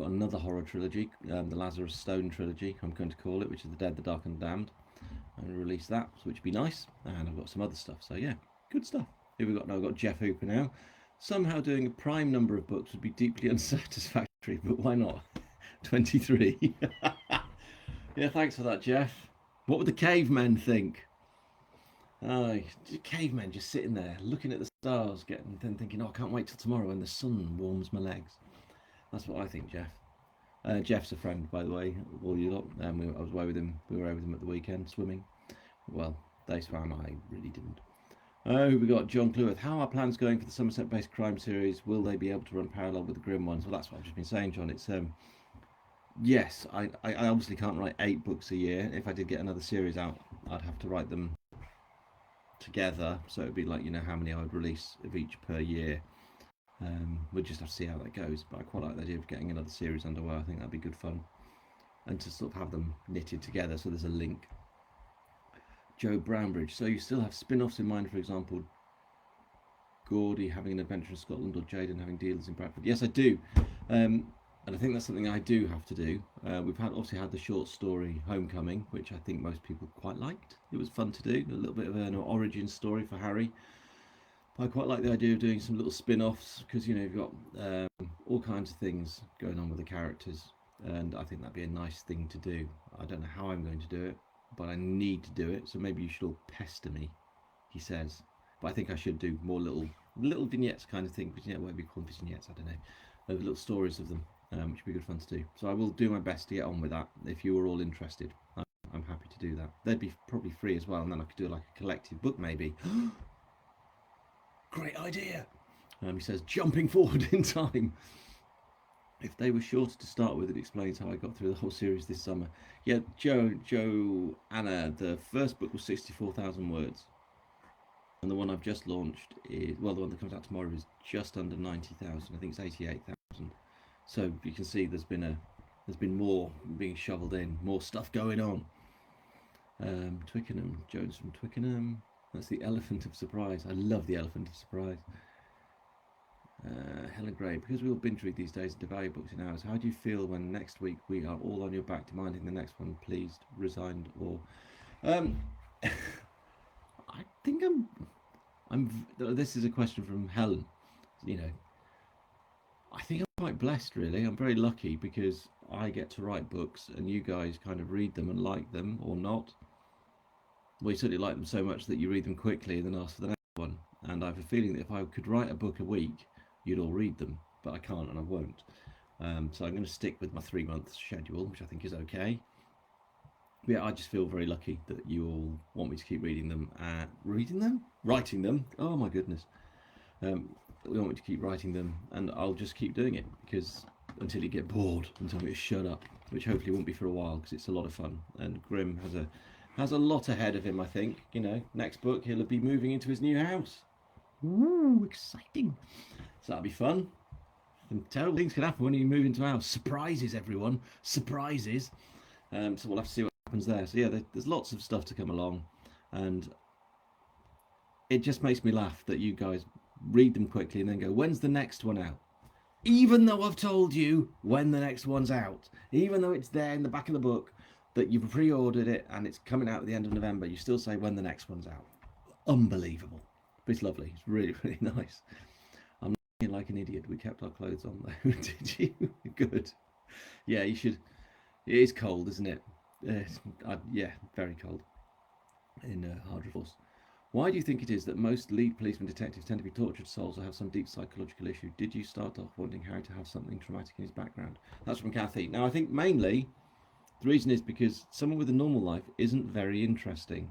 A: another horror trilogy, the Lazarus Stone trilogy, I'm going to call it, which is The Dead, the Dark and the Damned. I'm going to release that, which would be nice. And I've got some other stuff. So yeah, good stuff. Here we got now. I've got Jeff Hooper now. Somehow doing a prime number of books would be deeply unsatisfactory, but why not? 23. Yeah, thanks for that, Jeff. What would the cavemen think? Cavemen just sitting there looking at the stars, then thinking, oh, I can't wait till tomorrow when the sun warms my legs. That's what I think, Jeff. Jeff's a friend, by the way, all you lot. I was away with him. We were away with him at the weekend swimming. Well, they swam. I really didn't. Oh, we got John Clueth. How are plans going for the Somerset-based crime series? Will they be able to run parallel with the Grimm ones? Well, that's what I've just been saying, John. It's yes, I obviously can't write 8 books a year. If I did get another series out, I'd have to write them together. So it'd be like, how many I would release of each per year. We'll just have to see how that goes. But I quite like the idea of getting another series underway. I think that'd be good fun. And to sort of have them knitted together so there's a link. Joe Brownbridge. So you still have spin-offs in mind, for example, Gordy having an adventure in Scotland or Jaden having dealers in Bradford? Yes, I do. And I think that's something I do have to do. We've obviously had the short story Homecoming, which I think most people quite liked. It was fun to do, a little bit of an origin story for Harry. But I quite like the idea of doing some little spin-offs because you've got all kinds of things going on with the characters, and I think that'd be a nice thing to do. I don't know how I'm going to do it, but I need to do it. So maybe you should all pester me, he says. But I think I should do more little vignettes kind of thing. What would we call them, vignettes? I don't know. Little stories of them. Which would be good fun to do. So I will do my best to get on with that. If you were all interested, I'm happy to do that. They'd be probably free as well, and then I could do like a collective book maybe. Great idea. He says, jumping forward in time. If they were shorter to start with, it explains how I got through the whole series this summer. Yeah, Anna, the first book was 64,000 words. And the one I've just launched is, well, the one that comes out tomorrow is just under 90,000. I think it's 88,000. So you can see there's been more being shoveled in, more stuff going on. Twickenham, Jones from Twickenham. That's the Elephant of Surprise. I love the Elephant of Surprise. Helen Gray, because we all binge read these days and devalue books in hours, how do you feel when next week we are all on your back demanding the next one, pleased, resigned, or... I think this is a question from Helen. I think I'm quite blessed, really. I'm very lucky because I get to write books and you guys kind of read them and like them or not. Well, you certainly like them so much that you read them quickly and then ask for the next one. And I have a feeling that if I could write a book a week, you'd all read them, but I can't and I won't. So I'm going to stick with my 3-month schedule, which I think is okay. Yeah, I just feel very lucky that you all want me to keep reading them. Writing them. Oh my goodness. We want me to keep writing them, and I'll just keep doing it because until you get bored and tell me to shut up, which hopefully won't be for a while because it's a lot of fun. And Grimm has a lot ahead of him, I think. Next book he'll be moving into his new house. Ooh, exciting! So that'll be fun. And terrible things can happen when you move into a house. Surprises, everyone. Surprises. So we'll have to see what happens there. So yeah, there's lots of stuff to come along, and it just makes me laugh that you guys read them quickly and then go, when's the next one out? Even though I've told you when the next one's out, even though it's there in the back of the book that you've pre-ordered it and it's coming out at the end of November, you still say when the next one's out. Unbelievable. But it's lovely. It's really, really nice. I'm looking like an idiot. We kept our clothes on though. Did you? Good. Yeah, you should. It is cold, isn't it? Yeah, very cold in Hardreforce. Why do you think it is that most lead policemen detectives tend to be tortured souls or have some deep psychological issue? Did you start off wanting Harry to have something traumatic in his background? That's from Kathy. Now, I think mainly the reason is because someone with a normal life isn't very interesting.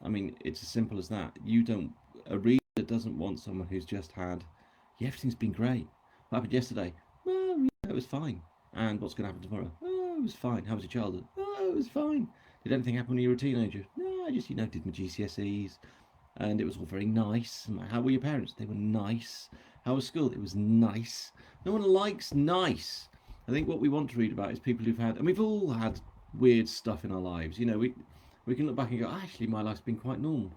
A: I mean, it's as simple as that. A reader doesn't want someone who's just had, yeah, everything's been great. What happened yesterday? Well, yeah, it was fine. And what's going to happen tomorrow? Oh, it was fine. How was your childhood? Oh, it was fine. Did anything happen when you were a teenager? No, I just, did my GCSEs. And it was all very nice. How were your parents? They were nice. How was school? It was nice. No one likes nice. I think what we want to read about is people who've had, and we've all had weird stuff in our lives. We can look back and go, actually, my life's been quite normal.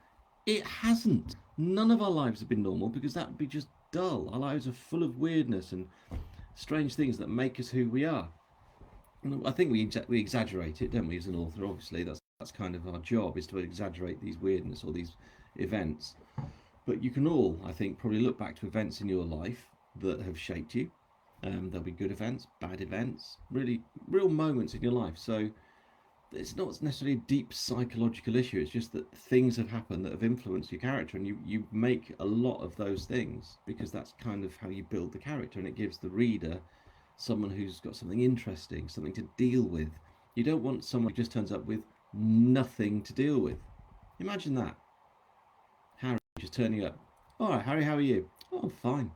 A: It hasn't. None of our lives have been normal because that would be just dull. Our lives are full of weirdness and strange things that make us who we are. I think we exaggerate it, don't we, as an author? Obviously, that's kind of our job, is to exaggerate these weirdness or these events. But you can all, I think, probably look back to events in your life that have shaped you. There'll be good events, bad events, really real moments in your life. So it's not necessarily a deep psychological issue. It's just that things have happened that have influenced your character, and you make a lot of those things because that's kind of how you build the character, and it gives the reader someone who's got something interesting, something to deal with. You don't want someone who just turns up with nothing to deal with. Imagine that. just turning up. All right, Harry, how are you? Oh, I'm fine.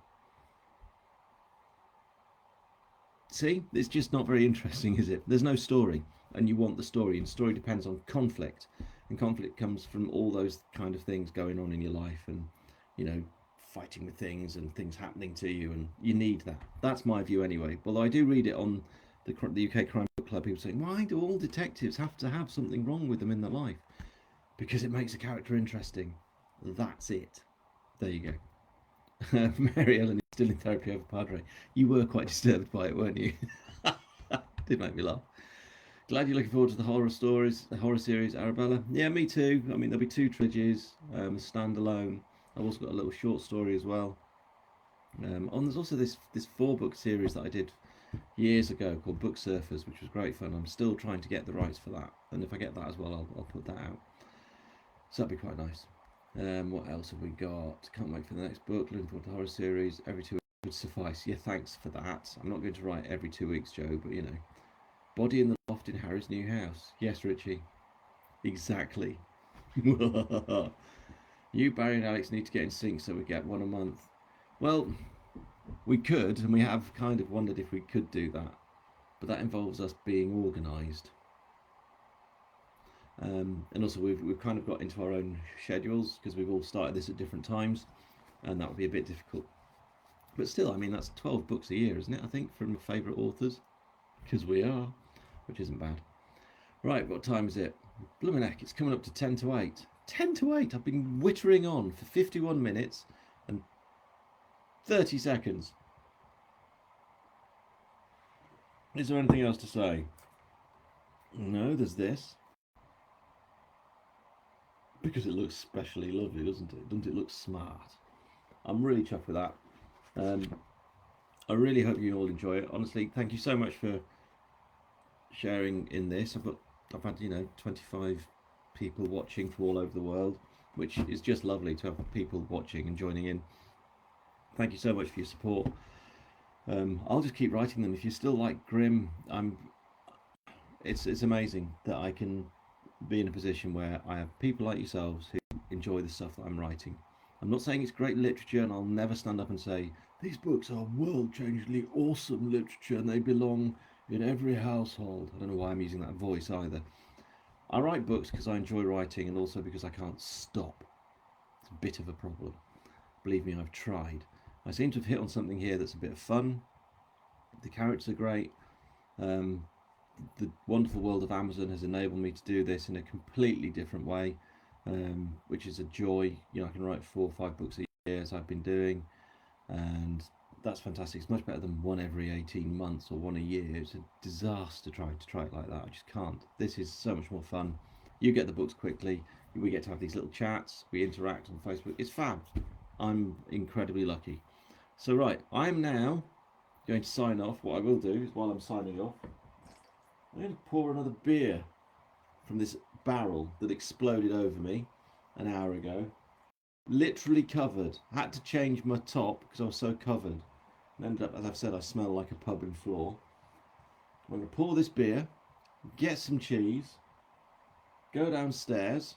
A: See, it's just not very interesting, is it? There's no story, and you want the story, and story depends on conflict, and conflict comes from all those kind of things going on in your life, and you know, fighting with things and things happening to you, and you need that. That's my view anyway. Although I do read it on the UK Crime Book Club, people saying, why do all detectives have to have something wrong with them in their life? Because it makes a character interesting. That's it. There you go. Mary Ellen is still in therapy over Padre. You were quite disturbed by it, weren't you? Did make me laugh. Glad you're looking forward to the horror stories, the horror series, Arabella. Yeah, me too. I mean, there'll be 2 trilogies, standalone. I've also got a little short story as well. And there's also this 4-book series that I did years ago called Book Surfers, which was great fun. I'm still trying to get the rights for that, and if I get that as well, I'll put that out. So that'd be quite nice. What else have we got? Can't wait for the next book. Looking forward to the horror series. Every 2 weeks would suffice. Yeah, thanks for that. I'm not going to write every 2 weeks, Joe, but you know. Body in the loft in Harry's new house. Yes, Richie. Exactly. You, Barry, and Alex need to get in sync so we get one a month. Well, we could, and we have kind of wondered if we could do that, but that involves us being organised. And also we've kind of got into our own schedules because we've all started this at different times, and that would be a bit difficult. But still, I mean, that's 12 books a year, isn't it? I think, from favourite authors, because we are, which isn't bad. Right, what time is it? Blooming heck, it's coming up to 10 to 8. 10 to 8. I've been wittering on for 51 minutes and 30 seconds. Is there anything else to say? No, there's this. Because it looks especially lovely, doesn't it? Doesn't it look smart? I'm really chuffed with that. I really hope you all enjoy it. Honestly, thank you so much for sharing in this. I've had 25 people watching from all over the world, which is just lovely to have people watching and joining in. Thank you so much for your support. I'll just keep writing them. If you still like Grimm, it's amazing that I can be in a position where I have people like yourselves who enjoy the stuff that I'm writing. I'm not saying it's great literature, and I'll never stand up and say these books are world-changingly awesome literature and they belong in every household. I don't know why I'm using that voice either. I write books because I enjoy writing, and also because I can't stop. It's a bit of a problem. Believe me, I've tried. I seem to have hit on something here that's a bit of fun. The characters are great. The wonderful world of Amazon has enabled me to do this in a completely different way, which is a joy. I can write 4 or 5 books a year, as I've been doing, and that's fantastic. It's much better than one every 18 months or one a year. It's a disaster trying to try it like that. I just can't. This is so much more fun. You get the books quickly. We get to have these little chats. We interact on Facebook. It's fab. I'm incredibly lucky. So right, I'm now going to sign off. What I will do is, while I'm signing off, I'm going to pour another beer from this barrel that exploded over me an hour ago. Literally covered. Had to change my top because I was so covered. And ended up, as I've said, I smell like a pub in floor. I'm going to pour this beer, get some cheese, go downstairs,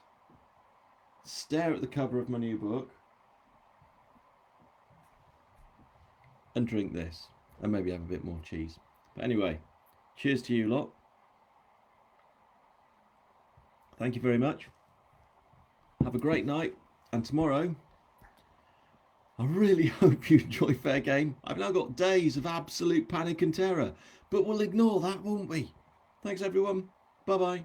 A: stare at the cover of my new book, and drink this. And maybe have a bit more cheese. But anyway, cheers to you lot. Thank you very much. Have a great night. And tomorrow, I really hope you enjoy Fair Game. I've now got days of absolute panic and terror, but we'll ignore that, won't we? Thanks, everyone. Bye-bye.